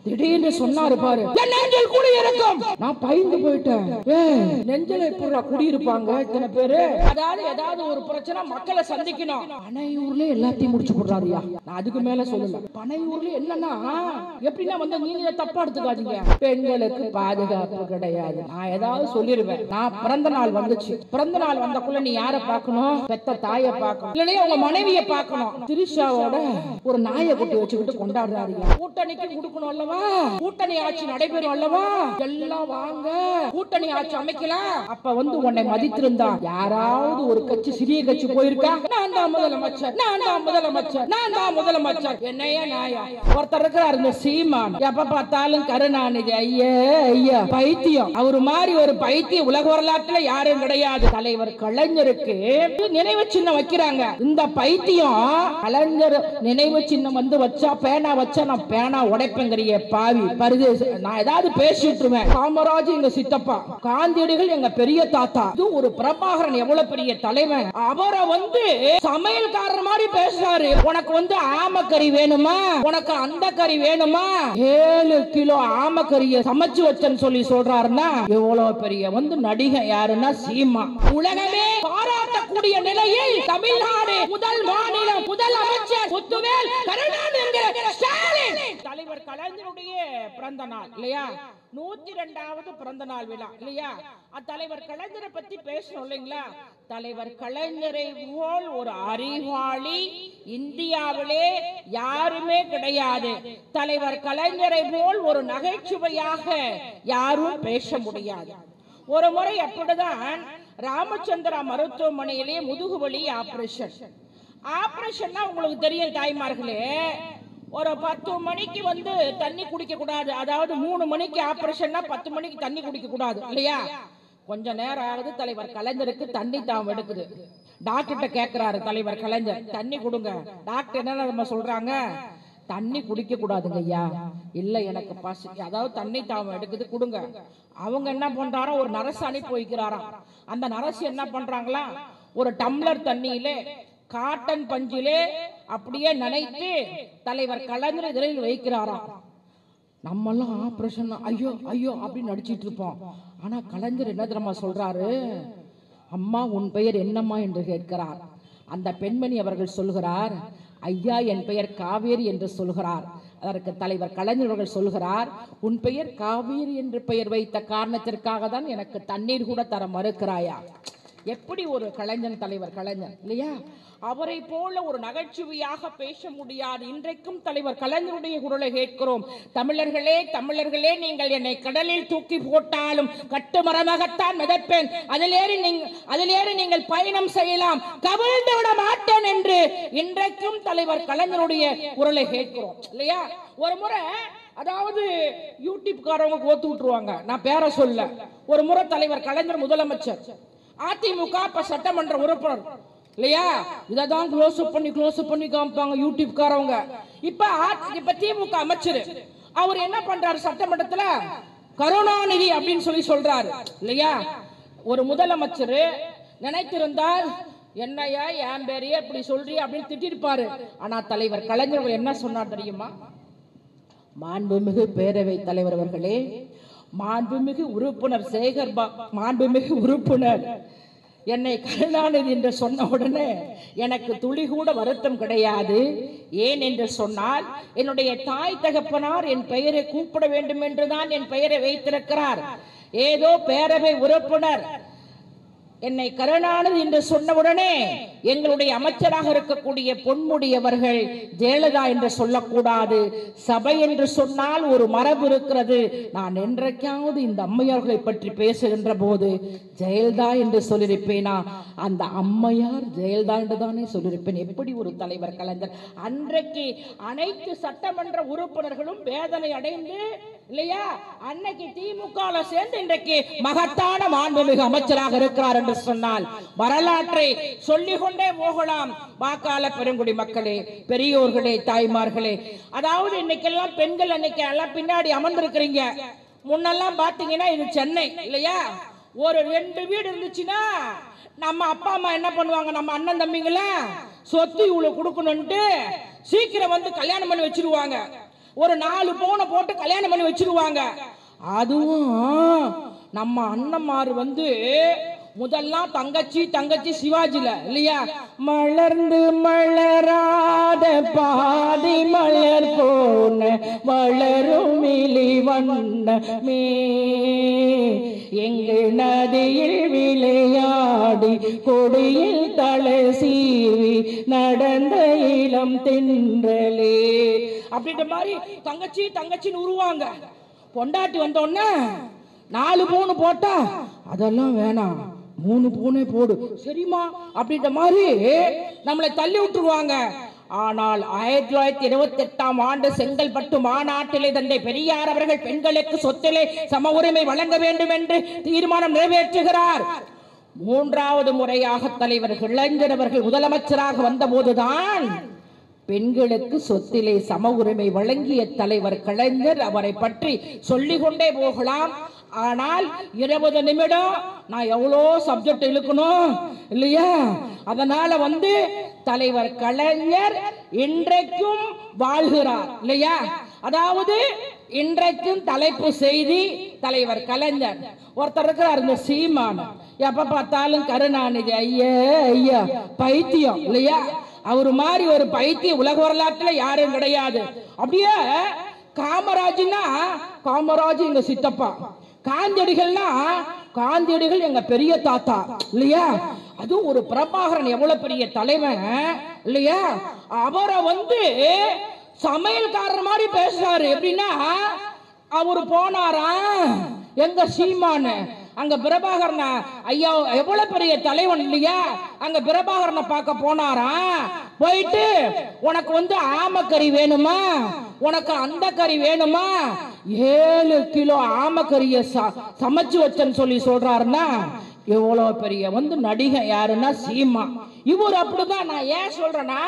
திடீர்னு சொன்னாரு பாரு, நெஞ்சில் குடி இருக்கும். நான் பயந்து போயிட்டேன். நெஞ்சில இப்ப குடியிருப்பாங்க இத்தனை பேரு. அதாவது ஏதாவது ஒரு பிரச்சனை மக்களை சந்திக்கணும். பனையூர்ல எல்லாத்தையும் முடிச்சு போடுறாருயா. நான் அதுக்கு மேல சொல்லல. பனையூர்ல என்னன்னா எப்படின்னா வந்து நீங்க தப்பா எடுத்துக்காதீங்க. பெண்களுக்கு பாதுகாப்பு கிடையாது. நான் ஏதாவது சொல்லிருவேன். நான் பிறந்த நாள் வந்துச்சு. பிறந்த நாள் வந்தக்குள்ள நீ யாரை பார்க்கணும்? பெத்த தாயை பார்க்கணும், இல்லையா உங்க மனைவியை பார்க்கணும். திரிஷாவோட ஒரு நாயை குட்டி வச்சுக்கிட்டு கொண்டாடுறாரு. கூட்டணிக்கு கொடுக்கணும் அல்லவா? கூட்டணி ஆட்சி நடைபெறும் அல்லவா? எல்லாம் வாங்க கூட்டணி ஆட்சி அமைக்கலாம். அப்ப வந்து உன்னை மதித்திருந்தா யாராவது ஒரு கட்சி, சிறிய கட்சி போயிருக்கா, நான் தான் முதலமைச்சர், நான் தான் முதலமைச்சர், நான் தான் முதலமைச்சர். என்னையா நாயா? ஒருத்தர் இருக்கிறார் இந்த சீமான், எப்ப பார்த்தாலும் கருணாநிதி ஐயா ஐயா பைத்தியம். அவரு மாதிரி ஒரு பைத்தியம் உலக வரலாற்றுல யாரும் கிடையாது. தலைவர் கலைஞருக்கு நினைவு சின்னம் வைக்கிறாங்க. இந்த பைத்தியம் கலைஞர் நினைவு சின்னம் வந்து வச்சா, பேனா வச்சா நான் பேனா உடைப்பேங்கிறிய பாவி பரிதேசி. நான் ஏதாவது பேசிட்டுருவேன். காமராஜ் எங்க சித்தப்பா, காந்தியடிகள் எங்க பெரிய தாத்தா, இது ஒரு பிரபாகரன் எவ்வளவு பெரிய தலைவன். அவரை வந்து சமையல்காரர் மாதிரி பேசுறாரு. உனக்கு வந்து ஆமக்கறி வேணுமா, உனக்கு அந்த கறி வேணுமா, 7 கிலோ ஆமக்கறியை சமைச்சு வச்சேன்னு சொல்லி சொல்றாருன்னா எவ்வளவு பெரிய வந்து நடிகை யாருன்னா சீமா. உலகமே பாராட்டக்கூடிய நிலையில் தமிழ்நாடு முதல் மாநிலம் முதல் அமைச்சர் முத்துவேல் கருணாநிதி என்கிற ஸ்டாலின் தலைவர் கலைஞருடைய பிறந்த நாள் இல்லையா, 102வது பிறந்த நாள் விழா இல்லையா. தலைவர் கலைஞரை பத்தி பேசணும் இல்லைங்களா. தலைவர் கலைஞரை போல் ஒரு அறிவாளி இந்தியாவிலே யாருமே கிடையாது. தலைவர் கலைஞரை போல் ஒரு நகைச்சுவையாக யாரும் பேச முடியாது. ஒரு முறை அப்படிதான் ராமச்சந்திரா மருத்துவமனையிலே முதுகுவலி ஆபரேஷன் உங்களுக்கு தெரியும் தாய்மார்களே. ஒரு 10 மணிக்கு வந்து தண்ணி குடிக்க கூடாது. அதாவது 3 மணிக்கு ஆபரேஷன்னா 10 மணிக்கு தண்ணி குடிக்க கூடாது இல்லையா. கொஞ்ச நேரம் ஆகுது, தலைவர் கலைஞருக்கு தண்ணி தாகம் எடுக்குது. டாக்டர்கிட்ட கேட்கிறாரு தலைவர் கலைஞர், தண்ணி கொடுங்க. டாக்டர் என்ன நம்ம சொல்றாங்க, தண்ணி குடிக்க கூடாதுங்க ஐயா. இல்ல எனக்கு பசி, அதாவது தண்ணி தாகம் எடுக்குது கொடுங்க. அவங்க என்ன பண்றாரோ ஒரு நரசு அனுப்பி வைக்கிறாராம். அந்த நரசு என்ன பண்றாங்களா, ஒரு டம்ளர் தண்ணியிலே காட்டன் பஞ்சிலே அப்படியே நனைத்து தலைவர் கலைஞர் இதில் வைக்கிறாராம். நம்ம எல்லாம் ஆபரேஷன் ஐயோ ஐயோ அப்படின்னு நடிச்சிட்டு இருப்போம். ஆனா கலைஞர் என்ன தெரியுமா சொல்றாரு, அம்மா உன் பெயர் என்னம்மா என்று கேட்கிறார். அந்த பெண்மணி அவர்கள் சொல்கிறார், ஐயா என் பெயர் காவேரி என்று சொல்கிறார். அதற்கு தலைவர் கலைஞர் அவர்கள் சொல்கிறார், உன் பெயர் காவேரி என்று பெயர் வைத்த காரணத்திற்காக தான் எனக்கு தண்ணீர் கூட தர மறுக்கிறாயா. எப்படி ஒரு கலைஞன் தலைவர் கலைஞர் இல்லையா. அவரை போல ஒரு நகைச்சுவையாக பேச முடியாது. இன்றைக்கும் தலைவர் கலைஞருடைய குரலை கேட்கிறோம். தமிழர்களே தமிழர்களே, நீங்கள் என்னை கடலில் தூக்கி போட்டாலும் கட்டுமரமாகத்தான் மிதப்பேன், அதிலேறி நீங்கள் பயணம் செய்யலாம், கவிழ்ந்து விட மாட்டேன் என்று இன்றைக்கும் தலைவர் கலைஞருடைய குரலை கேட்கிறோம் இல்லையா. ஒரு முறை அதாவது யூடியூப் காரவங்க கோத்து விட்டுருவாங்க, நான் பேர சொல்ல. ஒரு முறை தலைவர் கலைஞர் முதலமைச்சர், அதிமுக சட்டமன்ற உறுப்பினர் இல்லையா, இததான் க்ளோஸ் பண்ணி காமிப்பாங்க யூடியூப் காரவங்க. இப்ப திமுக அமைச்சர் அவர் என்ன பண்றாரு, சட்டமன்றத்துல கருணாநிதி அப்படின்னு சொல்லி சொல்றாரு இல்லையா. ஒரு முதலமைச்சர் நினைத்திருந்தால் என்னையா என் பேரையே இப்படி சொல்றீ அப்படின்னு திட்டிருப்பாரு. ஆனா தலைவர் கலைஞர் என்ன சொன்னார் தெரியுமா, மாண்புமிகு பேரவை தலைவர் அவர்களே, மாண்புமிகு உறுப்பினர் மாண்புமிகு உறுப்பினர் என்னை கருணாநிதி என்று சொன்ன உடனே எனக்கு துளி கூட வருத்தம் கிடையாது. ஏன் என்று சொன்னால், என்னுடைய தாய் தகப்பனார் என் பெயரை கூப்பிட வேண்டும் என்றுதான் என் பெயரை வைத்திருக்கிறார். ஏதோ பேரவை உறுப்பினர் என்னை கருணாநிதி என்று சொன்னவுடனே எங்களுடைய அமைச்சராக இருக்கக்கூடிய பொன்முடி அவர்கள் ஜெயலலிதா என்று சொல்லக்கூடாது, சபை என்று சொன்னால் ஒரு மரபு இருக்கிறது. நான் என்றைக்காவது இந்த அம்மையார்களை பற்றி பேசுகின்ற போது ஜெயலலிதா என்று சொல்லியிருப்பேனா, அந்த அம்மையார் ஜெயலலிதா என்று தானே சொல்லியிருப்பேன். எப்படி ஒரு தலைவர் கலைஞர். அன்றைக்கு அனைத்து சட்டமன்ற உறுப்பினர்களும் வேதனை அடைந்து இல்லையா, அன்னைக்கு திமுக சேர்ந்து இன்றைக்கு மகத்தான மாண்புமிகு அமைச்சராக இருக்கிறார் என்று சொன்னால் வரலாற்றை சொல்லிக் கொண்டே போகலாம். வாக்காள பெருங்குடி மக்களே, பெரியோர்களே, தாய்மார்களே, அதாவது இன்னைக்கெல்லாம் பெண்கள் அன்னைக்கு எல்லாம் பின்னாடி அமர்ந்திருக்கிறீங்க. முன்னெல்லாம் பாத்தீங்கன்னா இது சென்னை இல்லையா, ஒரு 2 வீடு இருந்துச்சுன்னா நம்ம அப்பா அம்மா என்ன பண்ணுவாங்க, நம்ம அண்ணன் தம்பிங்கள சொத்து இவ்வளவு கொடுக்கணும்ட்டு சீக்கிரம் வந்து கல்யாணம் பண்ணி வச்சிருவாங்க. ஒரு 4 பவுனை போட்டு கல்யாணம் பண்ணி வச்சிருவாங்க. அதுவும் நம்ம அண்ணன்மார் வந்து முதல்லாம் தங்கச்சி தங்கச்சி சிவாஜில இல்லையா, மலர்ந்து மலராத பாதி மலர் போன வளரும் இலி வண்ணமே எங்கள் நதியில் விளையாடி கொடியில் தலை சீவி நடந்த இளம் தென்றலே அப்படின்ற மாதிரி தங்கச்சி தங்கச்சின்னு உருவாங்க. பொண்டாட்டி வந்தோடனே 4 பவுன் போட்டா அதெல்லாம் வேணாம், 3 பவுனே போடு சரிமா அப்படின்ற மாதிரி நம்மளை தள்ளி விட்டுருவாங்க. ஆனால் 1928ஆம் ஆண்டு செங்கல்பட்டு மாநாட்டிலே தந்தை பெரியார் அவர்கள் பெண்களுக்கு சொத்திலே சம உரிமை வழங்க வேண்டும் என்று தீர்மானம் நிறைவேற்றுகிறார். 3வது முறையாக தலைவர் இளைஞர் அவர்கள் முதலமைச்சராக வந்த போதுதான் பெண்களுக்கு சொத்திலே சம உரிமை வழங்கிய தலைவர் கலைஞர். அவரை பற்றி சொல்லிக்கொண்டே போகலாம். ஆனால் 20 நிமிடம் நான் எவ்வளோ சப்ஜெக்ட் இழுக்கணும் இல்லையா, அதனால வந்து தலைவர் கலைஞர் இன்றைக்கும் வாழ்கிறார் இல்லையா. அதாவது இன்றைக்கும் தலைப்பு செய்தி தலைவர் கலைஞர். ஒருத்தர் இருக்கிறார் இந்த சீமான், எப்ப பார்த்தாலும் கருணாநிதி ஐயா ஐயா பைத்தியம் இல்லையா. அவரு மாதிரி ஒரு பைத்தியம் உலக வரலாற்றுல யாரும் கிடையாது. அப்படியே காமராஜ்னா காமராஜ் எங்க சித்தப்பா, காந்தியடிகள்னா காந்தியடிகள் எங்க பெரிய தாத்தா இல்லையா. அதுவும் ஒரு பிரபாகரன் எவ்வளவு பெரிய தலைவன் இல்லையா. அவரை வந்து சமையல்காரர் மாதிரி பேசுறாரு. எப்படின்னா அவரு போனாரா எங்க சீமானு அங்க பிரபாகரனை, ஐயா எவ்வளவு பெரிய தலைவன் இல்லையா, அங்க பிரபாகரனை பார்க்க போனாரா. போயிட்டு உனக்கு வந்து ஆமக்கறி வேணுமா, உனக்கு அந்த கறி வேணுமா, 7 கிலோ ஆமக்கறிய சமைச்சு வச்சேன்னு சொல்லி சொல்றாருன்னா எவ்வளவு பெரிய வந்து நடிகை யாருன்னா சீமா. இவர் அப்படிதான். நான் ஏன் சொல்றேன்னா,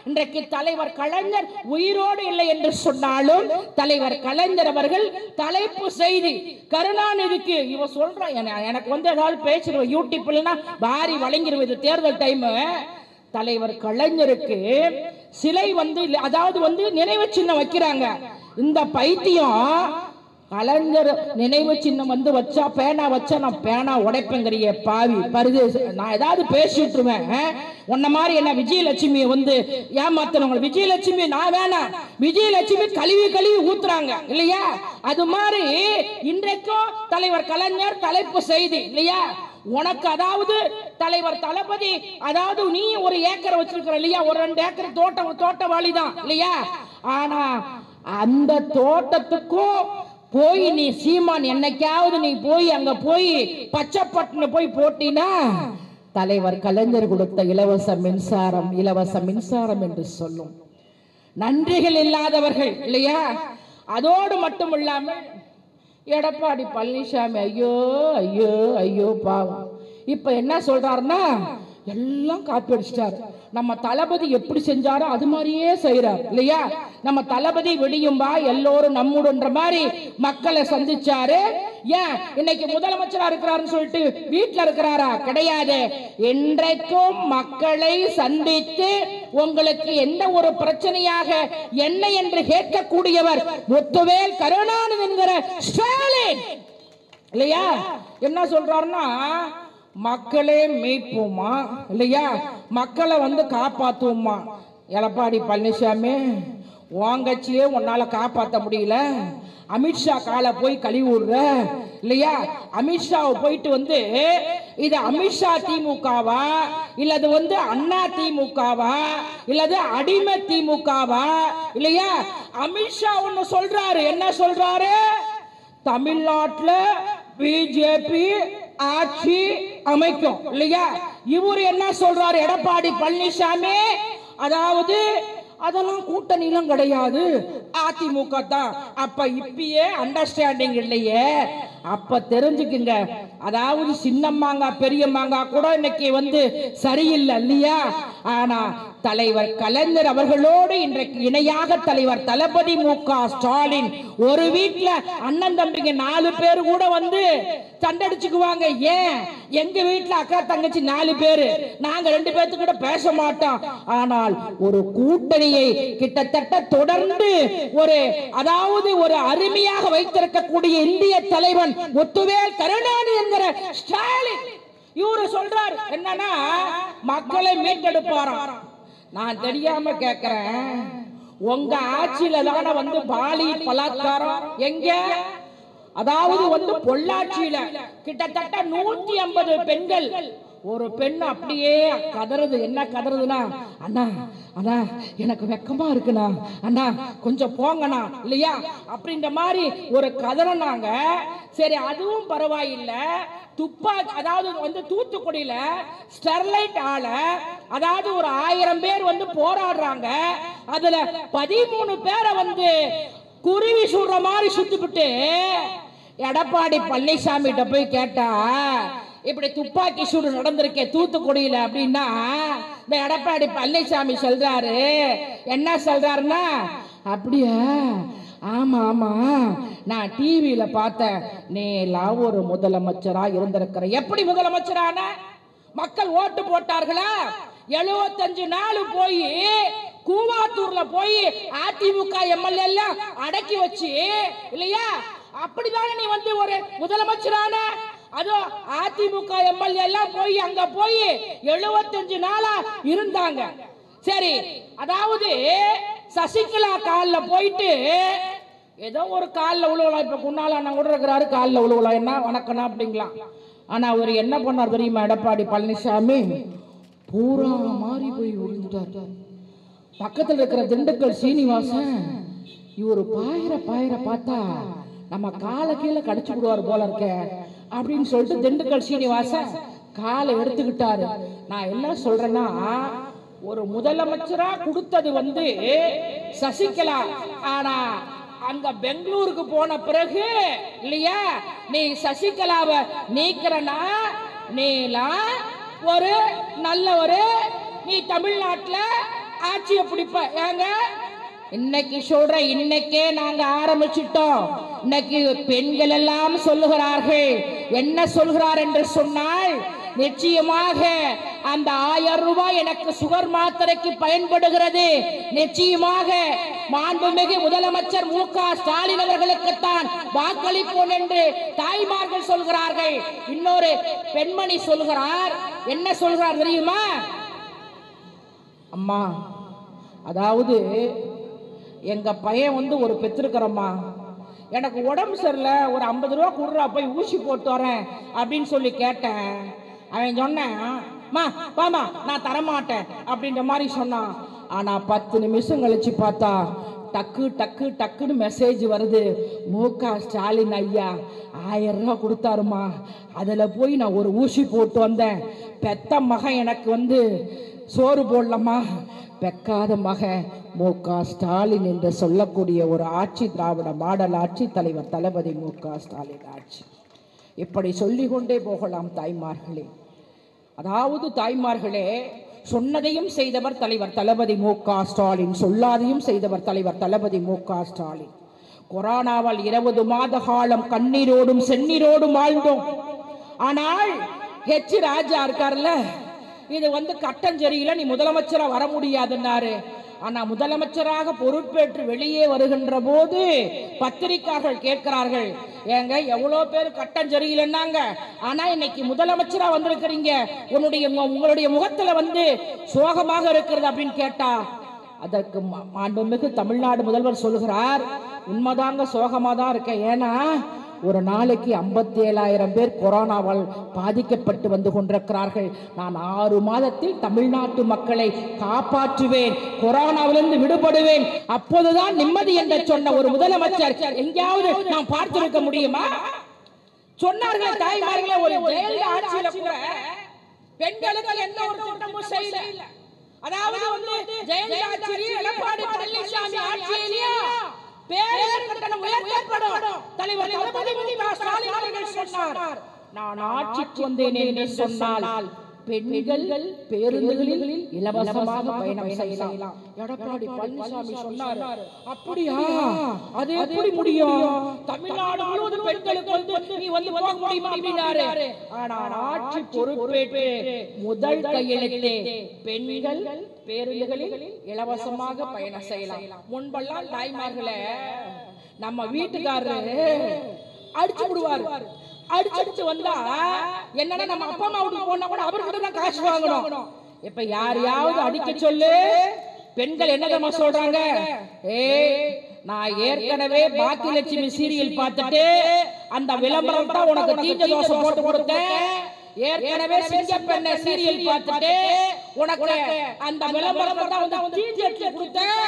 இன்றைக்கு தலைவர் கலைஞர் உயிரோடு இல்லை என்று சொன்னாலும் தலைவர் கலைஞர் அவர்கள் தலைப்பு செய்தி கருணாநிதிக்கு இவ சொல்றேன். எனக்கு வந்து ஏதாவது பேசுறேன் யூடியூப்லன்னா பாரி வழங்கிடுவது. தேர்தல் டைம் தலைவர் கலைஞருக்கு சிலை வந்து அதாவது வந்து நினைவு சின்னம் வைக்கிறாங்க. இந்த பைத்தியம் கலைஞர் நினைவு சின்னம் வந்து வச்சா பேனா வச்சா நான் பேனா உடைப்பேங்கிறிய பாவி பரிதேச. நான் ஏதாவது பேசிட்டுருவேன். உன்ன மாதிரி என்ன விஜயலட்சுமி வந்து ஏமாத்தனவங்க. விஜயலட்சுமி நான் வேணாம், விஜயலட்சுமி கழுவி கழுவி ஊத்துறாங்க இல்லையா. அது மாதிரி இன்றைக்கும் தலைவர் கலைஞர் தலைப்பு செய்தி இல்லையா. உனக்கு அதாவது தலைவர் தளபதி, அதாவது நீ ஒரு ஏக்கரை வச்சிருக்கிற இல்லையா, ஒரு 2 ஏக்கர் தோட்டவாளி தான் இல்லையா. ஆனா அந்த தோட்டத்துக்கும் போய் நீ சீமான் என்னைக்காவது நீ போய் அங்க போய் பச்சைப்பட்டு போய் போட்டினா தலைவர் கலைஞர் கொடுத்த இலவச மின்சாரம் என்று சொல்லும். நன்றிகள் இல்லாதவர்கள் இல்லையா. அதோடு மட்டும் இல்லாமல் எடப்பாடி பழனிசாமி ஐயோ ஐயோ ஐயோ பாவம். இப்ப என்ன சொல்றாருன்னா எல்லாம் காப்பி அடிச்சிட்டாரு. நம்ம தளபதி எப்படி செஞ்சாரோ அது மாதிரியே செய்யறார் இல்லையா. நம்ம தளபதி விடியும்பா எல்லோரும் நம்முடுன்ற மாதிரி மக்களை சந்திச்சாரு. ஏன் இன்னைக்கு முதலமைச்சரா இருக்கிறாருன்னு சொல்லிட்டு வீட்டுல இருக்கிறாரா? கிடையாது. இன்றைக்கும் மக்களை சந்தித்து உங்களுக்கு எந்த ஒரு பிரச்சனையாக என்ன என்று கேட்கக்கூடியவர் முத்துவேல் கருணாநிதி என்கிற ஸ்டாலின் இல்லையா. என்ன சொல்றாருன்னா மக்களே மீட்போமா இல்லையா, மக்களை வந்து காப்பாத்துவோமா. எடப்பாடி பழனிசாமி வாங்கச்சியே உன்னால காப்பாற்ற முடியல, அமித்ஷா காலை போய் கழுவி விடுற இல்லையா. அமித்ஷாவை போயிட்டு வந்து இது அமித்ஷா திமுகவா இல்லது வந்து அண்ணா திமுகவா இல்லது அடிமை திமுகவா இல்லையா. அமித்ஷா ஒன்னு சொல்றாரு. என்ன சொல்றாரு? தமிழ்நாட்டில் பிஜேபி ஆட்சி அமைக்கும் இல்லையா. இவர் என்ன சொல்றாரு எடப்பாடி பழனிசாமி? அதாவது அதெல்லாம் கூட்டணிலாம் கிடையாது, அதிமுக தான். அப்ப இப்பயே அண்டர்ஸ்டாண்டிங் இல்லையே. அப்ப தெரிஞ்சுக்குங்க, அதாவது சின்ன மாங்காய் பெரிய மாங்காய் கூட இன்னைக்கு வந்து சரியில்லை இல்லையா. ஆனா தலைவர் கலைஞர் அவர்களோடு இன்றைக்கு இணையாக தலைவர் தளபதி மு.க. ஸ்டாலின் ஒரு வீட்டுல அண்ணன் தம்பிங்க 4 பேர் கூட வந்து சண்டடிச்சுக்குவாங்க. ஏன் எங்க வீட்டுல அக்கா தங்கச்சி 4 பேரு, நாங்க 2 பேர்த்து கூட பேச மாட்டோம். ஆனால் ஒரு கூட்டணியை கிட்டத்தட்ட தொடர்ந்து ஒரு அருமையாக வைத்திருக்கக்கூடிய இந்திய தலைவன் முத்துவேல் கருணாநிதி என்கிற ஸ்டாலின் இவரு சொல்றார் என்னன்னா மக்களை மீட்டெடுப்பாராம். நான் தெரியாம கேட்கிறேன், உங்க ஆட்சியில தான வந்து பாலியல் பலாத்காரம் எங்க? அதாவது வந்து பொள்ளாச்சியில கிட்டத்தட்ட 150 பெண்கள், ஒரு பெண் அப்படியே கதறுது. என்ன கதறுதுன்னா, அண்ணா அண்ணா எனக்கு வெக்கமா இருக்குண்ணா, அண்ணா கொஞ்சம் போங்கண்ணா இல்லையா அப்படின்ற மாதிரி ஒரு கதறினாங்க. சரி அதுவும் பரவாயில்லை. அதாவது வந்து தூத்துக்குடியில ஸ்டெர்லைட் ஆல அதாவது ஒரு 1000 பேர் வந்து போராடுறாங்க. அதுல 13 பேரை வந்து குருவி சுடுற மாதிரி சுட்டுவிட்டு எடப்பாடி பழனிசாமி கிட்ட போய் கேட்டா, இப்படி துப்பாக்கி சூடு நடந்திருக்கே தூத்துக்குடியில அப்படின்னா, இந்த எடப்பாடி பழனிசாமி சொல்றாரு, என்ன சொல்றாருன்னா, அப்படியா, ஆமா ஆமா நான் டிவியில பார்த்தேன், நீலாம் ஒரு முதலமைச்சரா இருந்திருக்கிற. எப்படி முதலமைச்சரான? மக்கள் ஓட்டு போட்டார்களா? 75 நாள் போய் கூவாத்தூர்ல போய் அதிமுக எம்எல்ஏ எல்லாம் அடக்கி வச்சு இல்லையா, அப்படிதானே நீ வந்து ஒரு முதலமைச்சரான? அதோ அதிமுக எம்எல்ஏ எல்லாம் போய் அங்க போய் 75 நாளா இருந்தாங்க. சரி, அதாவது சசிகலா கால்ல போயிட்டு ஏதோ ஒரு காலில் உழுவலாம். இப்ப குன்னால அண்ணன் கூட இருக்கிறாரு, காலில் உழுவலாம், என்ன வணக்கம்னா அப்படிங்களாம். ஆனா அவர் என்ன பண்ணார் தெரியுமா? எடப்பாடி பழனிசாமி பூரா மாறி போய் விழுந்துட்டார். பக்கத்தில் இருக்கிற திண்டுக்கல் சீனிவாசன் இவர் பாயிர பார்த்தா நம்ம காலை கீழே கடிச்சு விடுவார் போல இருக்க அப்படின்னு சொல்லிட்டு திண்டுக்கல் சீனிவாசன் காலை எடுத்துக்கிட்டாரு. நான் என்ன சொல்றேன்னா, ஒரு முதலமைச்சரா கொடுத்தது வந்து சசிகலா. ஆனா அங்க பெங்களூருக்கு போன பிறகு இல்லையா, நீ சசிகலாவை நீக்கிறனா நீலாம் ஒரு நல்ல நீ தமிழ்நாட்டுல ஆட்சியை பிடிப்ப. ஏங்க இன்னைக்கு சொல்ற, இன்னைக்கே நாங்க ஆரம்பிச்சிட்டோம். இன்னைக்கு பெண்கள் எல்லாம் சொல்லுகிறார்கள். என்ன சொல்கிறார் என்று சொன்னால், நிச்சயமாக அந்த 1000 ரூபாய் எனக்கு சுகர் மாத்திரைக்கு பயன்படுகிறது. நிச்சயமாக மாண்புமிகு முதலமைச்சர் மு.க. ஸ்டாலின் அவர்களுக்குத்தான் வாக்களிப்போம் என்று தாய்மார்கள் சொல்கிறார்கள். இன்னொரு பெண்மணி சொல்கிறார். என்ன சொல்கிறார் தெரியுமா? அம்மா, அதாவது எங்க பையன் வந்து ஒரு பெற்றிருக்கிறம்மா, எனக்கு உடம்பு சரியில்லை, ஒரு 50 ரூபா கொடுறா, போய் ஊசி போட்டு வரேன் அப்படின்னு சொல்லி கேட்டேன். அவன் சொன்னேன், பாமா நான் தரமாட்டேன் அப்படின்ற மாதிரி சொன்னான். ஆனா 10 நிமிஷம் கழிச்சு பார்த்தா டக்கு டக்கு டக்குன்னு மெசேஜ் வருது, மு.க. ஸ்டாலின் ஐயா 1000 ரூபா கொடுத்தாருமா, அதுல போய் நான் ஒரு ஊசி போட்டு வந்தேன். பெத்த மகன் எனக்கு வந்து சோறு போடலம்மா, பெக்காத மகன் மு.க. ஸ்டாலின் என்று சொல்லக்கூடிய ஒரு ஆட்சி, திராவிட மாடல் ஆட்சி, தலைவர் தளபதி மு.க. ஸ்டாலின் ஆட்சி. இப்படி சொல்லிக்கொண்டே போகலாம் தாய்மார்களே. அதாவது தாய்மார்களே, சொன்னதையும் செய்தவர் தலைவர் தளபதி மு.க. ஸ்டாலின், சொல்லாதையும் செய்தவர் தலைவர் தளபதி மு.க. ஸ்டாலின். கொரோனாவால் 20 மாத காலம் கண்ணீரோடும் செந்நீரோடும் வாழ்ந்தோம். ஆனால் ஹெச் ராஜா இருக்கார்ல, இது வந்து கட்டஞ்சரியில நீ முதலமைச்சரா வர முடியாதுன்னாரு. ஆனா முதலமைச்சராக பொறுப்பேற்று வெளியே வருகின்ற போது பத்திரிகையாளர்கள் கேட்கிறார்கள், ஏங்க எவ்வளவு பேர் கட்டஞ்சரியில்லைன்னாங்க, ஆனா இன்னைக்கு முதலமைச்சரா வந்திருக்கிறீங்க, உங்களுடைய முகத்துல வந்து சோகமாக இருக்கிறது அப்படின்னு கேட்டா, அதற்கு மாண்புமிகு தமிழ்நாடு முதல்வர் சொல்கிறார், உண்மைதாங்க சோகமா தான் இருக்க. ஏன்னா ஒரு நாளைக்கு 57,000 பேர் கொரோனாவால் பாதிக்கப்பட்டு வந்து கொண்டிருக்கிறார்கள். நான் 6 மாதத்தில் தமிழ்நாட்டு மக்களை காப்பாற்றுவேன், கொரோனாவிலிருந்து விடுபடுவேன், அப்போதுதான் நிம்மதி என்று சொன்ன ஒரு முதலமைச்சர் எங்கேயாவது நாம் பார்த்திருக்க முடியுமா? சொன்னார்கள் தாய்மார்களே, ஒரு ஆட்சியில கூட பெண்களுக்கு எந்த ஒரு திட்டமும் செய்யல. அதாவது வந்து ஜெயலலிதா ஆட்சியிலே, எடப்பாடி பழனிசாமி ஆட்சியிலே பேருந்து கட்டணம் உயர்த்தப்படும். தலைவர் தளபதி மு.க. ஸ்டாலின் அவர்கள் சொன்னார், நான் ஆட்சிக்கு வந்தேன் என்று சொன்னால் பெண்கள் பேருந்துகளில் இலவசமாக பயணம் செய்யலாம். எடப்பாடி பழனிசாமி சொன்னார். அப்படியா? அது எப்படி முடியும்? தமிழ்நாடு முழுவதும் பெண்களுக்கு வந்து நீ வந்து போக முடியுமா அப்படின்னாரு. ஆனால் ஆட்சி பொறுப்பேற்று முதல் கையெழுத்து பெண்கள் பேருந்துகளில் இலவசமாக பயணம் செய்யலாம். முன்பெல்லாம் தாய்மார்களே நம்ம வீட்டுக்காரரு அடிச்சு விடுவாரு. அடிச்சு வந்தா என்னன்னா நம்ம அப்பா அம்மா வீட்டுக்கு போனா கூட அவர்கிட்ட தான் காசு வாங்கணும். இப்ப யாரையாவது அடிக்க சொல்லு, பெண்கள் என்னதமா சொல்றாங்க? நான் ஏற்கனவே பாக்கியலட்சுமி சீரியல் பார்த்துட்டு அந்த விளம்பரம் தான் உனக்கு தீஞ்ச தோசை போட்டு கொடுத்தேன். ஏற்கனவே சிங்கப்பெண்ணை சீரியல் பார்த்துட்டு உனக்கு அந்த விளம்பரம் தான் வந்து தீஞ்ச கொடுத்தேன்.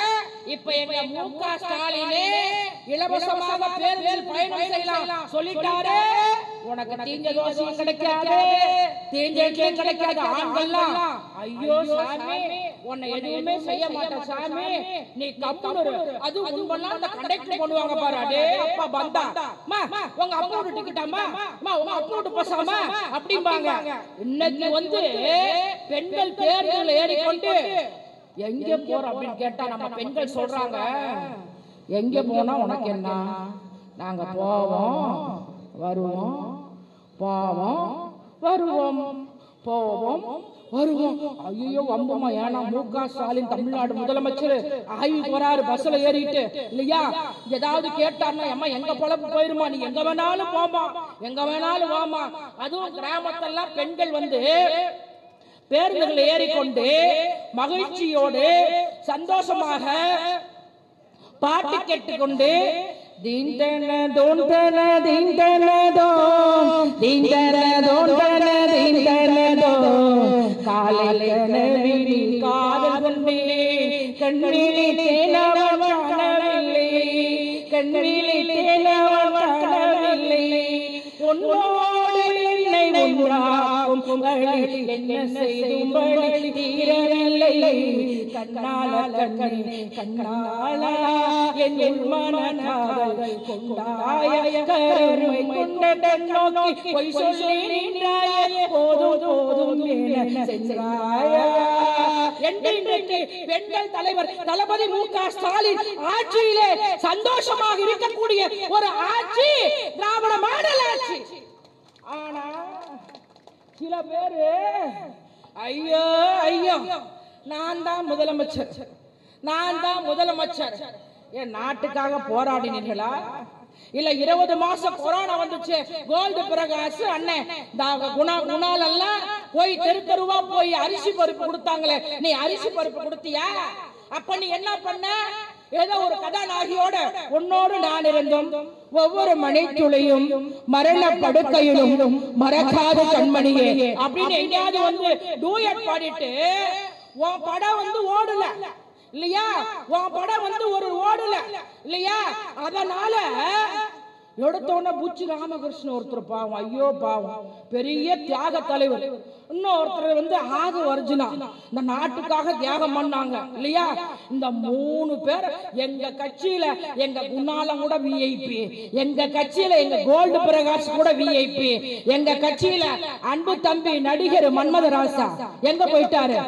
இப்ப எங்க மு.க. ஸ்டாலினே இலவசமாக பேருந்தில் பயணம் செய்யலாம் சொல்லிட்டாரு. உனக்கு தீஞ்ச தோசையும் கிடைக்காது, தீஞ்ச இட்லியும் கிடைக்காது. ஆண்கள்லாம் ஐயோ சாமி உன்னை எதுவுமே செய்ய மாட்டேன் சாமி, நீ கம்முனு. அது முன்பெல்லாம் அந்த கண்டக்டர் பண்ணுவாங்க பாரு. அடே அப்பா பந்தா உங்க அப்பா விட்டு டிக்கெட்டாமா, உங்க அப்பா விட்டு பசாமா அப்படிம்பாங்க. இன்னைக்கு வந்து பெண்கள் பேருந்துல ஏறிக்கொண்டு எங்க போற அப்படின்னு கேட்டா நம்ம பெண்கள் சொல்றாங்க, எங்க போனா உனக்கு என்ன, நாங்க போவோம் வருவோம், போவோம் வருவோம், போவோம் வருவோம். ஐயோ வம்பமா. ஏன்னா மு.க. ஸ்டாலின் தமிழ்நாடு முதலமைச்சர் ஆய்வுக்கு வராரு பஸ்ல ஏறிட்டு இல்லையா? ஏதாவது கேட்டாருன்னா அம்மா எங்க பொழப்பு போயிருமா, நீ எங்க வேணாலும் போமா, எங்க வேணாலும் வாமா. அதுவும் கிராமத்தெல்லாம் பெண்கள் வந்து பேருந்துகள் ஏறிக்கொண்டு மகிழ்ச்சியோடு சந்தோஷமாக பாட்டு கேட்டுக்கொண்டு தீந்தன தோந்தன தீந்தன தோம் தீந்தன தோந்தன தீந்தன தோம் காலை கனவினி காதல் கொண்டே கண்ணிலே தேனவன் காணவில்லை, கண்ணிலே தேனவன் காணவில்லை, உன்னோடு என்னை ஒன்றாகும் வழி என்ன செய்தும் வழி தீரவில்லை, கண்ணால கண்ணே கண்ணாலா என் மனநாதல் கொண்டாய கருமை கொண்ட நோக்கி பொய் சொல்லி நின்றாய போதும் போதும் என்ன சென்றாயா. இன்றைக்கு பெண்கள் தலைவர் தளபதி மு.க. ஸ்டாலின் ஆட்சியிலே சந்தோஷமாக இருக்கக்கூடிய ஒரு ஆட்சி திராவிட மாடல் ஆட்சி. ஆனா சில பேரு ஐயோ ஐயோ நான் தான் முதலமைச்சர், நான் தான் முதலமைச்சர். என் நாட்டுக்காக போராடினீர்களா? இல்ல 20 மாசம் கொரோனா வந்துச்சு, கோல்டு பிரகாஷ் அண்ணன் குணாலெல்லாம் போய் தெரு தெருவா போய் அரிசி பருப்பு கொடுத்தாங்களே, நீ அரிசி பருப்பு கொடுத்தியா? அப்ப நீ என்ன பண்ண? ஏதோ ஒரு கதாநாயகியோட உன்னோடு நான் இருந்தோம், ஒவ்வொரு மணித்துளியும் மரண படுக்கையிலும் மறக்காத கண்மணியே அப்படின்னு எங்கேயாவது வந்து டூயட் பாடிட்டு உன் படம் வந்து ஓடல இல்லையா? உன் படம் வந்து ஒரு ஓடல இல்லையா? அதனால எடுத்தோட புச்சி ராமகிருஷ்ணன் ஒருத்தர் பாவம், ஐயோ பாவம், பெரிய தியாக தலைவர். இன்னொருத்தர் வந்து ஆக அர்ஜுனா இந்த நாட்டுக்காக தியாகம் பண்ணாங்க இல்லையா? இந்த 3 பேர் எங்க கட்சியில, எங்க குணாலம் கூட விஐபி, எங்க கட்சியில எங்க கோல்டு பிரகாஷ் கூட விஐபி, எங்க கட்சியில அன்பு தம்பி நடிகர் மன்மதராசா எங்க போயிட்டாரு?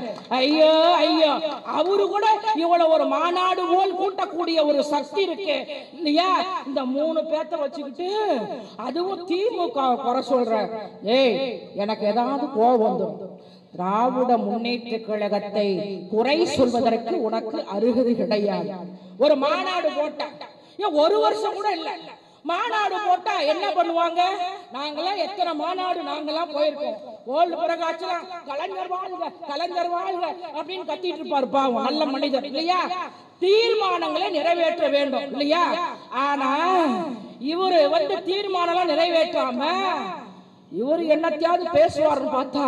ஐயோ ஐயோ, அவரு கூட இவ்வளவு ஒரு மாநாடு போல் கூட்டக்கூடிய ஒரு சக்தி இருக்கு இல்லையா? இந்த 3 பேர்த்த வச்சுக்கிட்டு அதுவும் திமுக குறை சொல்ற. ஏய், எனக்கு ஏதாவது கோபம் வந்துடும். திராவிட முன்னேற்ற கழகத்தை குறை சொல்வதற்கு உனக்கு அருகதை கிடையாது. ஒரு மாநாடு போட்டா ஒரு வருஷம் கூட இல்ல, மாநாடு போட்டா என்ன பண்ணுவாங்க? நாங்கெல்லாம் எத்தனை மாநாடு நாங்கெல்லாம் போயிருக்கோம். கோல்டு பிரகாஷ்லாம் கலைஞர் வாழ்க கலைஞர் வாழ்க அப்படின்னு கத்திட்டு இருப்பாரு, பாவம் நல்ல மனிதர் இல்லையா? தீர்மானங்களை நிறைவேற்ற வேண்டும் இல்லையா? ஆனா இவரு வந்து தீர்மானம் நிறைவேற்றாம இவரு என்னத்தையாவது பேசுவாருன்னு பார்த்தா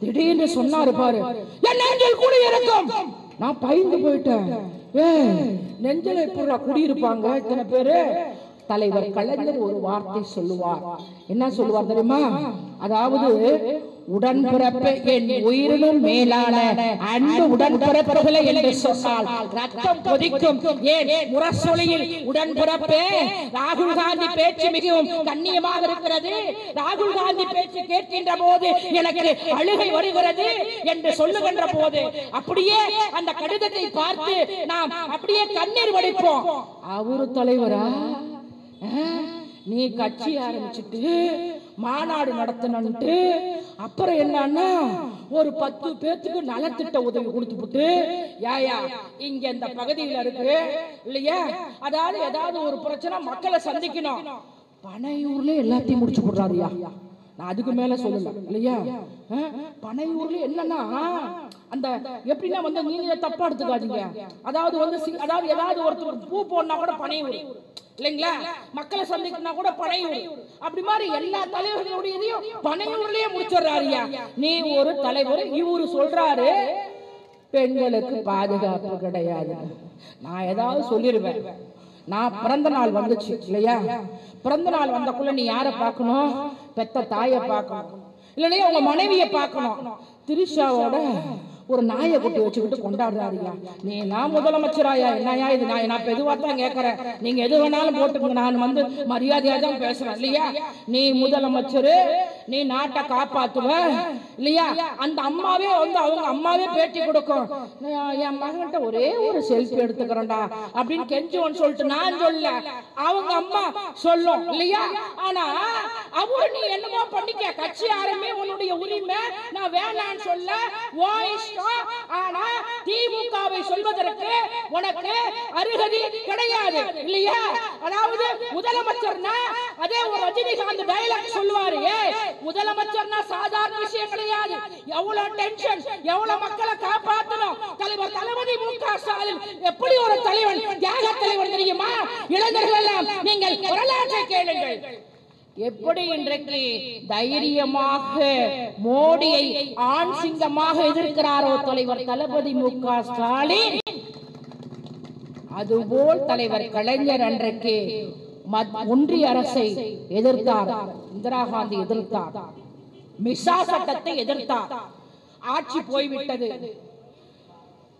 திடீர்னு சொன்னாரு பாரு, என் நெஞ்சில் குடியிருக்கும். நான் பயந்து போயிட்டேன். நெஞ்சில் எப்படி குடியிருப்பாங்க இத்தனை பேரு? தலைவர் கலைஞர் ஒரு வார்த்தை சொல்லுவார். என்ன சொல்லுவார் தெரியுமா? அதாவது உடன்பிறப்பு என் உயிரினும் மேலான அன்பு உடன்பிறப்புகளை என்று சொன்னால் ரத்தம் கொதிக்கும். ஏன் முரசொலியில் உடன்பிறப்பே? ராகுல் காந்தி பேச்சு மிகவும் கண்ணியமாக இருக்கிறது. ராகுல் காந்தி பேச்சு கேட்கின்ற போது எனக்கு அழுகை வருகிறது என்று சொல்லுகின்ற போது அப்படியே அந்த கடிதத்தை பார்த்து நாம் அப்படியே கண்ணீர் வடிப்போம். அவரு தலைவரா? நீ கட்சி ஆரம்பிச்சுட்டு மாநாடு நடத்தணும்ட்டு அப்புறம் என்னன்னா ஒரு 10 பேத்துக்கு நலத்திட்ட உதவி கொடுத்துட்டு யாயா இங்க இந்த பகுதியில் இருக்கு இல்லையா, அதாவது ஏதாவது ஒரு பிரச்சனை மக்களை சந்திக்கணும், பனையூர்ல எல்லாத்தையும் முடிச்சு போடுறாருயா. நான் அதுக்கு மேல சொல்லல இல்லையா. பனையூர்ல என்னன்னா அந்த எப்படின்னா வந்து நீங்க தப்பா எடுத்துக்காதீங்க. அதாவது வந்து அதாவது ஏதாவது ஒருத்தர் பூ போடனா கூட பனையூர் இல்லைங்களா, மக்களை சந்திக்கனா கூட பனையூர், அப்படி மாதிரி எல்லா தலைவர்களுடையதையும் பனையூர்லயே முடிச்சிடுறாருயா. நீ ஒரு தலைவர், இவரு சொல்றாரு பெண்களுக்கு பாதுகாப்பு கிடையாது. நான் ஏதாவது சொல்லிடுவேன். நான் பிறந்த நாள் வந்துச்சு இல்லையா, பிறந்த நாள் வந்தக்குள்ள நீ யாரை பார்க்கணும்? பெத்த தாயை பார்க்கணும், இல்லையா உங்க மனைவியை பார்க்கணும். திரிஷாவோட ஒரு நாயை குட்டி வச்சுக்கிட்டு கொண்டாடுறாருயா. நீ நான் முதலமைச்சராயா? என்னையா இது? நான் எதுவா தான் கேட்கறேன், நீங்க எது வேணாலும் போட்டுங்க, நான் வந்து மரியாதையா தான் பேசுறேன் இல்லையா. நீ முதலமைச்சர், நீ நாட்டை காப்பாத்துவ இல்லையா. அந்த அம்மாவே வந்து அவங்க அம்மாவே பேட்டி கொடுக்கும், என் மகன்கிட்ட ஒரே ஒரு செல்ஃபி எடுத்துக்கிறேன்டா அப்படின்னு கெஞ்சுவன்னு சொல்லிட்டு நான் சொல்ல, அவங்க அம்மா சொல்லும் இல்லையா. ஆனா அவரு நீ என்னமோ பண்ணிக்க, கட்சி ஆரம்பி, உன்னுடைய உரிமை, நான் வேணான்னு சொல்ல வாய்ஸ். ஆனா திமுகவை சொல்வதற்கு உனக்கு அருகதை கிடையாது இல்லையா. அதாவது முதலமைச்சர்னா அதே ஒரு ரஜினிகாந்த் டயலாக் சொல்லுவாரு, முதலமைச்சர்னா சாதாரண விஷயம் கிடையாது, எவ்வளவு டென்ஷன், எவ்வளவு மக்களை காப்பாற்றணும். தலைவர் தளபதி மு.க. ஸ்டாலின் எப்படி ஒரு தலைவன், தியாக தலைவன் தெரியுமா? இளைஞர்கள் எல்லாம் நீங்கள் வரலாற்றை கேளுங்கள். எப்படி இன்றைக்கு தைரியமாக மோடியை ஆண் சிங்கமாக எதிர்க்கிறாரோ தலைவர் தளபதி மு.க. ஸ்டாலின், அதுபோல் தலைவர் கலைஞர் அன்றைக்கு ஒன்றிய அரசை எதிர்த்தார், இந்திரா காந்தி எதிர்த்தார், மிசா சட்டத்தை எதிர்த்தார். ஆட்சி போய்விட்டது.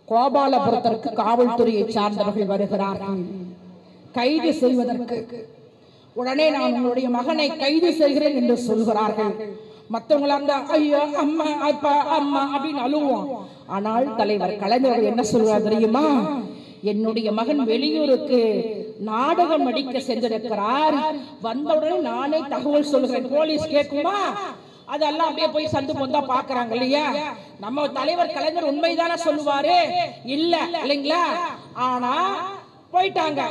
கோபாலபுரத்திற்கு காவல்துறையை சார்ந்தவர்கள் வருகிறார்கள் கைது செய்வதற்கு. உடனே நான் உங்களுடைய மகனை கைது செய்கிறேன் என்று சொல்கிறார்கள். மற்றவங்கள அந்த ஐயோ அம்மா அப்பா அம்மா அப்படின்னு அழுவோம். ஆனால் தலைவர் கலைஞர் என்ன சொல்றார் தெரியுமா? என்னுடைய மகன் வெளியூருக்கு நாடகம் நடிக்க சென்றிருக்கிறார், வந்தவுடனே நானே தகவல் சொல்கிறேன். போலீஸ் கேட்குமா? அதெல்லாம் அப்படியே போய் சந்து பொந்தா பாக்குறாங்க இல்லையா. நம்ம தலைவர் கலைஞர் உண்மைதானே சொல்லுவாரு? இல்ல இல்லைங்களா. ஆனா போயிட்டாங்க.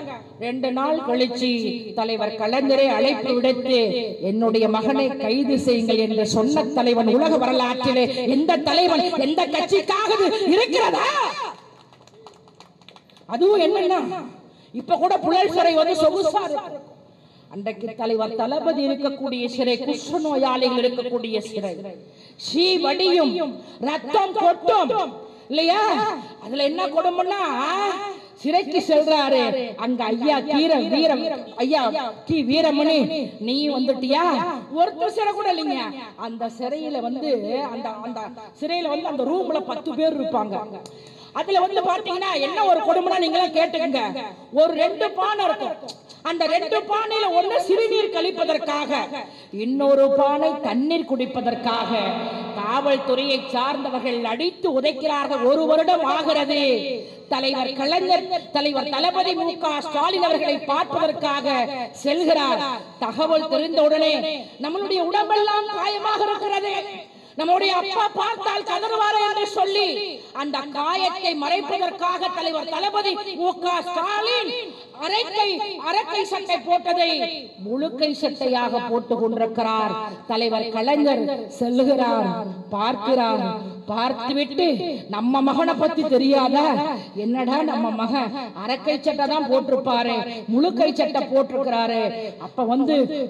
2 நாள் கழிச்சு தலைவர் கலைஞரை அழைப்பு விடுத்து என்னுடைய மகனை கைது செய்யுங்கள் என்று சொன்ன தலைவன் உலக வரலாற்றிலே எந்த தலைவன் எந்த கட்சிக்காக இருக்கிறதா? அதுவும் என்னன்னா இப்ப கூட புழல் சிறை வந்து சொகுசா இருக்கு. அன்றைக்கு தலைவர் தளபதி இருக்கக்கூடிய சிறை, குஷ்ட நோயாளிகள் இருக்கக்கூடிய சிறை, சீ வடியும் ரத்தம் கொட்டும் இல்லையா. அதுல என்ன கொடுமைன்னா சிறைக்கு செல்றாரு. அங்க ஐயா வீரம் ஐயா வீரமணி நீ வந்துட்டியா? ஒருத்தர் சிறை கூட இல்லைங்க. அந்த சிறையில வந்து அந்த சிறையில வந்து அந்த ரூம்ல 10 பேர் இருப்பாங்க. அதுல வந்து பாத்தீங்கன்னா என்ன ஒரு கொடுமைனா நீங்களே கேட்டுக்கங்க. ஒரு 2 பானை இருக்கும். அந்த 2 பானையில ஒண்ணு சிறுநீர் கழிப்பதற்காக, இன்னொரு பானை தண்ணீர் குடிப்பதற்காக காவல்துறையை சார்ந்தவர்கள் அடித்து உதைக்கிறார்கள். 1 வருடம் ஆகிறது. தலைவர் கலைஞர் தலைவர் தளபதி மு.க. ஸ்டாலின் அவர்களை பார்ப்பதற்காக செல்கிறார். தகவல் தெரிந்தவுடனே நம்மளுடைய உடம்பெல்லாம் காயமாக இருக்கிறது. நம்முடைய அப்பா பார்த்தால் கதறுவாரே என்று சொல்லி அந்த காயத்தை மறைப்பதற்காக தலைவர் தளபதி மு.க. ஸ்டாலின் அரக்கை சட்டை போட்டதை முழுக்கை சட்டையாக போட்டுக் கொண்டிருக்கிறார். தலைவர் கலைஞர் செல்லுகிறார், பார்க்கிறார், பார்த்துவிட்டு நம்ம மகனை பத்தி தெரியாதா? என்னடா நம்ம மகன் அரக்கை சட்டை தான் போட்டிருப்பாரு, முழுக்கை சட்டை போட்டிருக்கிறாரு. அப்ப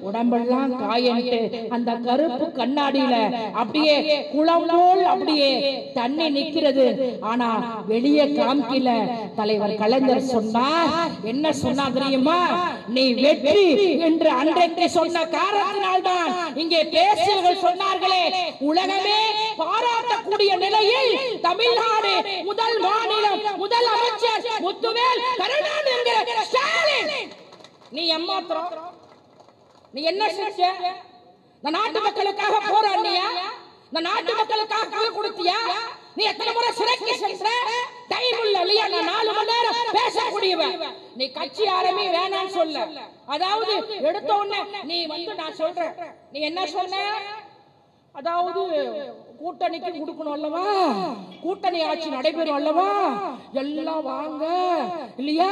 உடம்பெல்லாம் காயன்ட்டு அந்த கருப்பு கண்ணாடியில அப்படியே குளம் போல் அப்படியே தண்ணி நிக்கிறது. ஆனா வெளியே காமிக்கல. தலைவர் கலைஞர் சொன்னார், என்ன சொன்னா தெரியுமா? நீ வெற்றி என்று அன்றைக்கு சொன்ன காரணத்தினால்தான் இங்கே பேசியவர்கள் சொன்னார்களே, உலகமே பாராட்டக்கூடிய நிலையில் தமிழ்நாடு முதல் மாநிலம் முதல் அமைச்சர் முத்துவேல் கருணாநிதி என்கிற ஸ்டாலின். நீ ஏமாத்துறோம். நீ என்ன செஞ்ச? இந்த நாட்டு மக்களுக்காக போராடியா? இந்த நாட்டு மக்களுக்காக குரல் கொடுத்தியா? நீ எத்தனை முறை சிறைக்கு சென்ற? டைம் இல்ல இல்லையா? நான் 4 மணி நேரம் பேசக்கூடியவன். நீ கட்சி ஆரம்பி வேணான்னு சொல்ல. அதாவது எடுத்த உடனே நீ நான் சொல்றேன், நீ என்ன சொன்ன? அதாவது கூட்டணிக்கு கொடுக்கணும் அல்லவா, கூட்டணி ஆட்சி நடைபெறும் அல்லவா, எல்லாம் வாங்க இல்லையா,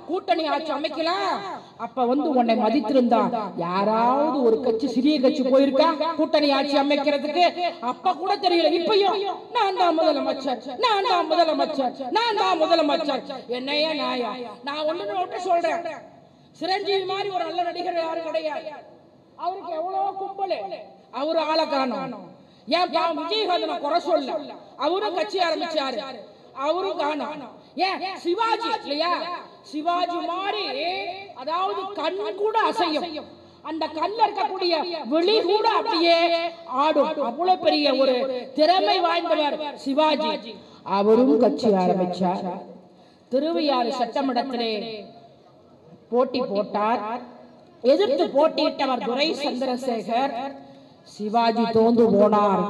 கூட்டணி ஆட்சி அமைக்கலாம். அப்ப உன்னை மதித்திருந்தா யாராவது ஒரு கட்சி, சிறிய கட்சி போயிருக்கா கூட்டணி ஆட்சி அமைக்கிறதுக்கு? அப்ப கூட தெரியல. இப்பயும் நான் தான் முதலமைச்சர், நான் தான் முதலமைச்சர், நான் தான் முதலமைச்சர். என்னையா நாயா? நான் ஒண்ணு சொல்றேன், சிரஞ்சீவி மாதிரி ஒரு நல்ல நடிகர் யாரும் கிடையாது. அவருக்கு எவ்வளவு கும்பல், அவரு ஆளை காணோம். ஏன் விஜயகாந்த் குறை சொல்ல, அவரும் கட்சி ஆரம்பிச்சாரு, அவரும் காணோம். ஏன் சிவாஜி இல்லையா, சிவாஜி மாதிரி அதாவது கண் கூட அசையும், அந்த கண்ல இருக்கக்கூடிய வெளி கூட அப்படியே ஆடும். அவ்வளவு பெரிய ஒரு திறமை வாய்ந்தவர் சிவாஜி. அவரும் கட்சி ஆரம்பிச்சார். திருவையாறு சட்டமன்றத்திலே போட்டி போட்டார். எதிர்த்து போட்டியிட்டவர் துரை சந்திரசேகர். சிவாஜி தோந்து போனார்.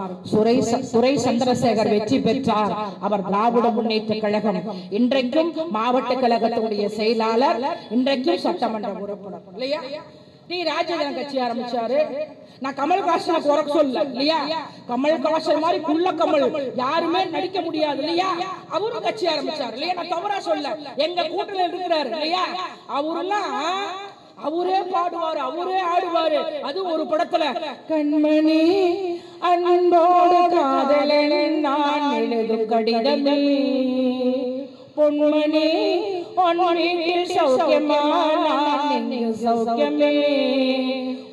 துரை சந்திரசேகர் வெற்றி பெற்றார். அவர் திராவிட முன்னேற்ற கழகம், இன்றைக்கும் மாவட்ட கழகத்துடைய செயலாளர், இன்றைக்கும் சட்டமன்ற உறுப்பினர் இல்லையா. டி ராஜேந்திரன் கட்சி ஆரம்பிச்சாரு. நான் கமல்ஹாசனை குறை சொல்ல இல்லையா, கமல்ஹாசன் மாதிரி குள்ள கமல் யாருமே நடிக்க முடியாது இல்லையா, அவரும் கட்சி ஆரம்பிச்சாரு இல்லையா. நான் தவறா சொல்ல, எங்க கூட்டணியில் இருக்கிறாரு இல்லையா, அவரெல்லாம் அவரே பாடுவாரு, அவரே ஆடுவாரு. அது ஒரு படத்துல, கண்மணி அன்போடு காதலன் நான் எழுதும் கடிதமே, பொன்மணி வீட்டில் சௌக்கியமா நான் சௌக்கியமே,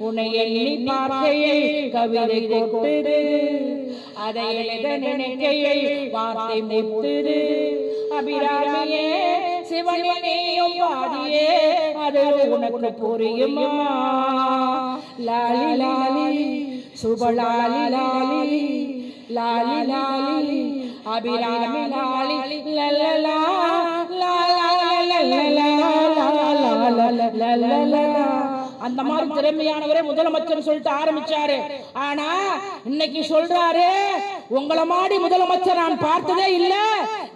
உன்னை எண்ணி பார்க்கையில் கவிதை கொட்டுது, அதை எழுத நினைக்கையை வார்த்தை முத்துது, அபிராமியே சிவனையும் பாதியே அது உனக்கு புரியுமா, லாலி லாலி சுபலாலி லாலி லாலி லாலி அபிராமி லாலி லலலா அந்த மாதிரி திறமையானவரே முதலமைச்சர் சொல்லிட்டு ஆரம்பிச்சாரு. ஆனா இன்னைக்கு சொல்றாரு, உங்களை மாடி முதலமைச்சர் நான் பார்த்ததே இல்ல,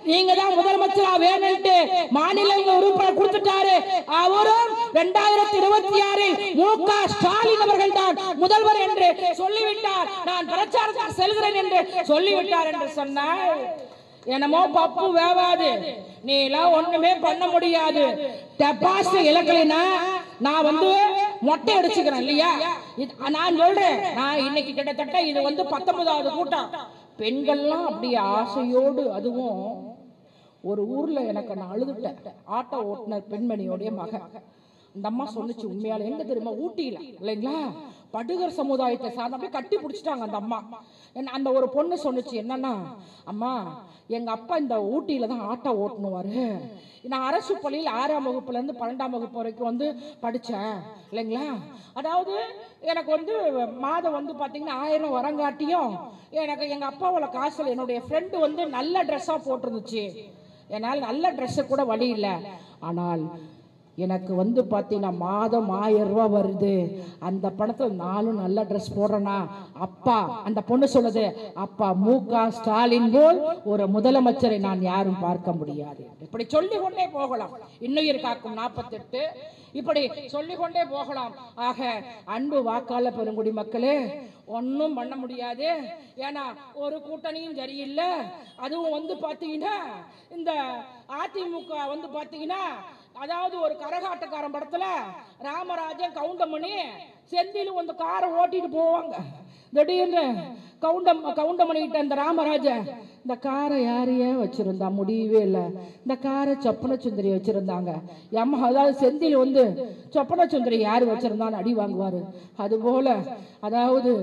நீங்க தான் முதலமைச்சரா வேணும்ட்டு மாநில உறுப்பினர் கொடுத்துட்டாரு. அவரும் 2026 மு.க. ஸ்டாலின் அவர்கள் தான் முதல்வர் என்று சொல்லிவிட்டார். நான் பிரச்சாரத்துக்கு செல்கிறேன் என்று சொல்லிவிட்டார் என்று சொன்னார். என்னமோ பப்பு வேவாது, நீ எல்லாம் ஒண்ணுமே பண்ண முடியாது. டெபாசிட் இலக்கலைனா நான் மொட்டை அடிச்சுக்கிறேன் இல்லையா. நான் சொல்றேன், நான் இன்னைக்கு கிட்டத்தட்ட இது 19வது கூட்டம். பெண்கள்லாம் அப்படியே ஆசையோடு, அதுவும் ஒரு ஊர்ல எனக்கு நான் அழுதுட்டேன். ஆட்டோ ஓட்டுநர் பெண்மணியோடைய மகன். அந்த அம்மா சொன்னிச்சு, உண்மையால எங்க தெரியுமா, ஊட்டியில இல்லைங்களா, படுகர் சமுதாயத்தை சார்ந்த அப்படியே கட்டி பிடிச்சிட்டாங்க அந்த அம்மா. அந்த ஒரு பொண்ணு சொன்னிச்சு, என்னன்னா, அம்மா எங்க அப்பா இந்த ஊட்டியில தான் ஆட்டோ ஓட்டுனுவாரு, நான் அரசு பள்ளியில் 6ஆம் வகுப்புல இருந்து 12ஆம் வகுப்பு வரைக்கும் படிச்சேன் இல்லைங்களா. அதாவது எனக்கு மாதம் பாத்தீங்கன்னா 1000 வரங்காட்டியும் எனக்கு எங்க அப்பாவோட காசுல என்னுடைய ஃப்ரெண்டு நல்ல ட்ரெஸ்ஸா போட்டிருந்துச்சு. என்னால் நல்ல ட்ரெஸ் கூட வழி இல்லை. ஆனால் எனக்கு பாத்தீங்கன்னா மாதம் 1000 ரூபாய் வருது. அந்த பணத்துல நானும் நல்ல ட்ரெஸ் போடுறேனா. அப்பா, அந்த பொண்ணு சொல்லுது, அப்பா மு.க. ஸ்டாலின் போல் ஒரு முதலமைச்சரை நான் யாரும் பார்க்க முடியாது. இப்படி சொல்லிக் கொண்டே போகலாம். இன்னுயிர் காக்கும் 48 இப்படி சொல்லிக்கொண்டே போகலாம். ஆக அன்பு வாக்காளர் பெருங்குடி மக்களே, ஒன்னும் பண்ண முடியாது. ஏன்னா ஒரு கூட்டணியும் சரியில்லை. அதுவும் பாத்தீங்கன்னா இந்த அதிமுக பாத்தீங்கன்னா, அதாவது ஒரு கரகாட்டக்காரன் படத்துல ராமராஜன் கவுண்டமணி செந்திலும் காரை ஓட்டிட்டு போவாங்க. திடீர்னு கவுண்டமணிகிட்ட இந்த ராமராஜ இந்த காரை யாரையே வச்சிருந்தா முடியவே இல்லை, இந்த காரை சொப்பன சுந்தரி வச்சிருந்தாங்க. அதாவது செந்தில் வந்து சொப்பன சுந்தரி யாரு வச்சிருந்தான்னு அடி வாங்குவாரு. அது போல அதாவது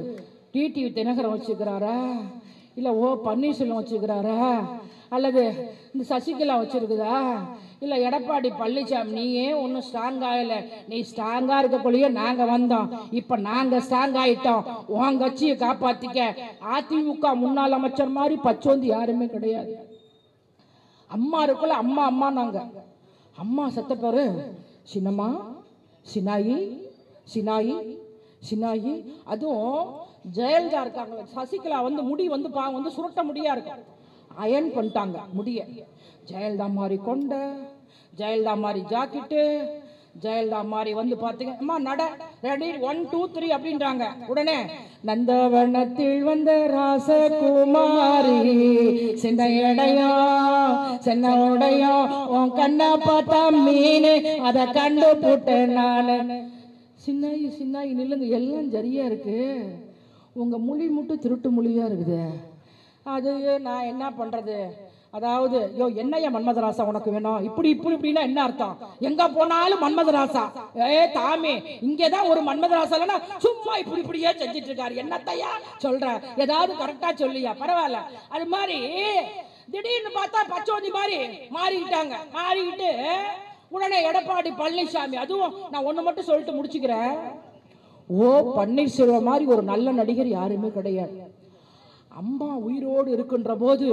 டிடிவி தினகரன் வச்சுக்கிறாரா, இல்ல பன்னீர்செல்வம் வச்சுக்கிறாரா, அல்லது இந்த சசிகலா வச்சிருக்குதா, இல்ல எடப்பாடி பழனிசாமி நீயே ஒன்னும் ஸ்ட்ராங் ஆகல, நீ ஸ்ட்ராங்கா இருக்கக்குள்ளேயே நாங்க வந்தோம், இப்ப நாங்க ஸ்ட்ராங் ஆயிட்டோம், உன் கட்சியை காப்பாத்திக்க. அதிமுக முன்னாள் அமைச்சர் மாதிரி பச்சோந்தி யாருமே கிடையாது. அம்மா இருக்குள்ள அம்மா அம்மா நாங்க. அம்மா செத்த பேரு சின்னம்மா, சினாயி, சினாயி, சினாயி. அதுவும் ஜெயலலிதா இருக்காங்க, சசிகலா வந்து முடி வந்து வந்து சுருட்ட முடியா இருக்கு, அயன் பண்ணிட்டாங்க முடிய. ஜெயலலிதா மாதிரி கொண்ட, ஜெயலலிதா மாதிரி ஜாக்கெட்டு, ஜெயலலிதா மாதிரி வந்து பாத்தீங்க அம்மா நட ரெடி 1 2 3 அப்படின்றாங்க. உடனே நந்தவனத்தில் வந்த ராசகுமாரி சின்னையடையோ சென்னையுடையோ உன் கண்ணா பார்த்தா மீனு அதை கண்டு போட்டேன் நானு. சின்னாயி சின்னாயி நில்லுங்க, எல்லாம் சரியா இருக்கு, உங்க மொழி மட்டும் திருட்டு மொழியா இருக்குது. அது நான் என்ன பண்றது? அதாவது என்னையா மன்மதராசா உனக்கு வேணும், இப்படி இப்படி இப்படின்னா என்ன அர்த்தம்? எங்க போனாலும் மன்மதராசா, தாமே இங்கதான் ஒரு மன்மதராசா இல்லைன்னா சும்மா இப்படி இப்படியே செஞ்சிட்டு இருக்காரு, என்னத்தையா சொல்ற, ஏதாவது கரெக்டா சொல்லியா? பரவாயில்ல. அது மாதிரி திடீர்னு பார்த்தா பச்சோந்தி மாதிரி மாறிக்கிட்டாங்க. மாறிக்கிட்டு உடனே எடப்பாடி பழனிசாமி, அதுவும் நான் ஒண்ணு மட்டும் சொல்லிட்டு முடிச்சுக்கிறேன், பன்னீர்செல்வம் மாதிரி ஒரு நல்ல நடிகர் யாருமே கிடையாது. அம்மா உயிரோடு இருக்கின்ற போது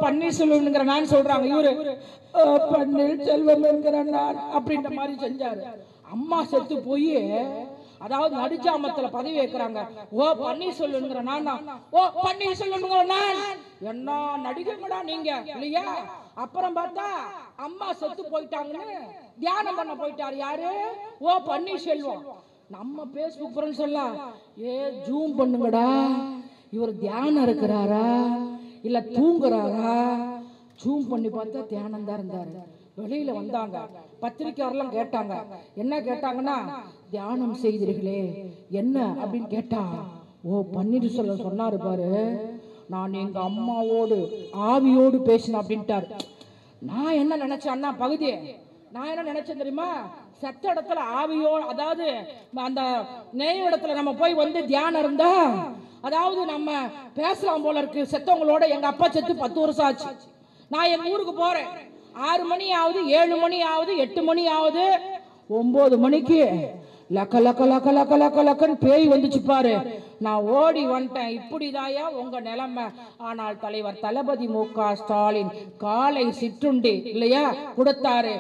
பன்னீர்செல்வம் நான் சொல்றாங்க, இவரு பன்னீர்செல்வம் நான் அப்படின்ற மாதிரி செஞ்சாரு. அம்மா செத்து போய் அதாவது நடுச்சாமத்துல பதவி வைக்கிறாங்க. பன்னீர்செல்வம் நானா, பன்னீர்செல்வம் நான் என்ன நடிகங்கடா நீங்க இல்லையா? அப்புறம் பார்த்தா அம்மா செத்து போயிட்டாங்கன்னு தியானம் பண்ண போயிட்டாரு. யாரு? பன்னீர்செல்வம். நம்ம பேஸ்புக் ஃப்ரெண்ட்ஸ் எல்லாம் ஜூம் பண்ணுங்கடா, இவர் தியானம் இருக்கிறாரா இல்ல தூங்குறாரா? ஜூம் பண்ணி பார்த்தா தியானம் தான் இருந்தாரு. வெளியில வந்தாங்க, பத்திரிக்கையாளர்லாம் கேட்டாங்க. என்ன கேட்டாங்கன்னா, தியானம் செய்தீர்களே என்ன அப்படின்னு கேட்டா, பன்னீர்செல்வம் சொன்னாரு பாரு, நான் எங்க அம்மாவோடு ஆவியோடு பேசினேன் அப்படின்ட்டாரு. நான் என்ன நினைச்சேன் அண்ணா பகுதி, நான் என்ன நினைச்சேன் தெரியுமா? செத்த இடத்துல ஆவியோடு, அதாவது அந்த நெய் இடத்துல நம்ம போய் வந்து தியானம் இருந்தா அதாவது நம்ம பேசலாம் போல இருக்கு. செத்தவங்களோட எங்க அப்பா செத்து 10 வருஷம் ஆச்சு. நான் எங்க ஊருக்கு போறேன், 6 மணி ஆகுது, 7 மணி ஆகுது, 8 மணி ஆகுது, 9 மணிக்கு லக்க லக்க லக்க லக்க லக்க லக்கன்னு பேய் வந்துச்சு பாரு. நான் ஓடி வந்துட்டேன். இப்படிதாயா உங்க நிலைமை. ஆனால் தலைவர் தளபதி மு.க. ஸ்டாலின் காலை சிற்றுண்டி இல்லையா கொடுத்தாரு.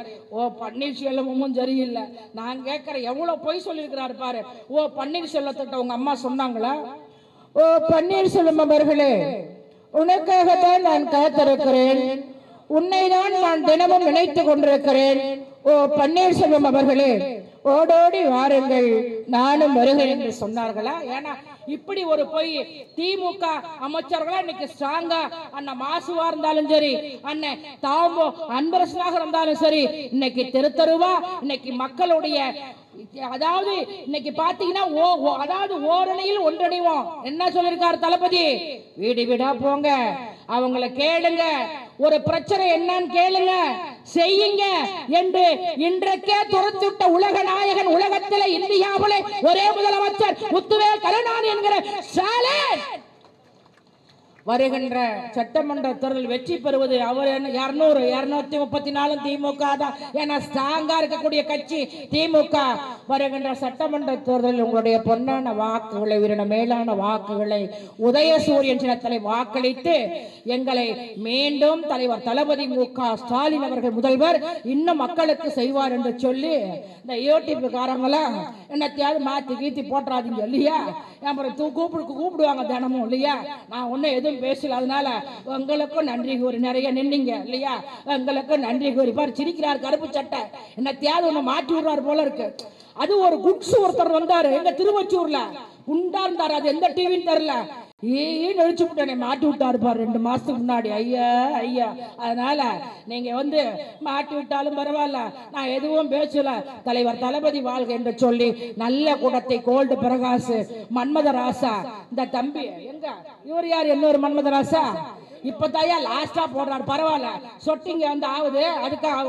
பன்னீர்செல்வமும் சரியில்லை. நான் கேட்கிறேன், எவ்வளவு பொய் சொல்லியிருக்கிறாரு பாரு. பன்னீர்செல்வத்திட்ட உங்க அம்மா சொன்னாங்களா? பன்னீர்செல்வம் அவர்களே, உனக்காகத்தான் நான் காத்திருக்கிறேன், உன்னைதான் நான் தினமும் நினைத்துக் கொண்டிருக்கிறேன். பன்னீர்செல்வம் அவர்களே, ஓடோடி வாருங்கள், நானும் வருகிறேன் என்று சொன்னார்களா? ஏன்னா இப்படி ஒரு பொய் திமுக அமைச்சர்களா இன்னைக்கு ஸ்ட்ராங்கா, அண்ணன் மாசுவா இருந்தாலும் சரி, அண்ணன் தாம்போ அன்பரசனாக இருந்தாலும் சரி, இன்னைக்கு தெருத்தருவா இன்னைக்கு மக்களுடைய அதாவது இன்னைக்கு பாத்தீங்கன்னா அதாவது ஓரணியில் ஒன்றணிவோம். என்ன சொல்லிருக்காரு தளபதி? வீடு வீடா போங்க, அவங்களை கேளுங்க, ஒரு பிரச்சனை என்னன்னு கேளுங்க, செய்யுங்க என்று இன்றைக்கே துரத்துட்ட உலக நாயகன், உலகத்திலே இந்தியாவிலே ஒரே முதலமைச்சர் முத்துவேல் கருணாநிதி என்கிற ஸ்டாலின் வருகின்ற சட்டமன்ற தேர்தல் வெற்றி பெறுவது அவர் 200 234 திமுக தான். ஏன்னா ஸ்ட்ராங்கா இருக்கக்கூடிய கட்சி திமுக. வருகின்ற சட்டமன்ற தேர்தலில் உங்களுடைய பொன்னான வாக்குகளை, உயிரின மேலான வாக்குகளை உதயசூரியன் சின்னத்திலே வாக்களித்து எங்களை மீண்டும் தலைவர் தளபதி மு.க. ஸ்டாலின் அவர்கள் முதல்வர் இன்னும் மக்களுக்கு செய்வார் என்று சொல்லி இந்த யூடியூப் காரங்களாம் என்னத்தையாவது மாத்தி கீத்தி போட்டுறாதீங்க இல்லையா? அப்புறம் கூப்பிடுவாங்க தினமும் இல்லையா? நான் ஒன்னும் எதுவும் பேசல. அதனால உங்களுக்கும் நன்றி கூறி நிறைய நின்னீங்க இல்லையா? உங்களுக்கும் நன்றி கூறி. பாரு சிரிக்கிறார் கருப்பு சட்டை, என்னத்தையாவது ஒண்ணு மாட்டி விடுறாரு போல இருக்கு. அது ஒரு குட்ஸ் ஒருத்தர் வந்தாரு எங்க திருவொச்சூர்ல, குண்டா இருந்தாரு, அது எந்த டிவின்னு தெரியல. நடிச்சு விட்டேனே மாட்டி விட்டாரு பாரு 2 மாசத்துக்கு முன்னாடி. ஐயா ஐயா, அதனால நீங்க வந்து மாட்டி விட்டாலும் பரவாயில்ல, நான் எதுவும் பேசல. தலைவர் தளபதி வாழ்க என்று சொல்லி நல்ல குடத்தை கோல்டு பிரகாஷ் மன்மதராசா இந்த தம்பி எங்க இவர் யார் இன்னொரு மன்மதராசா இப்ப தாயா லாஸ்டா போடுறாரு. பரவாயில்ல, சொட்டிங்க வந்து ஆகுது அதுக்காக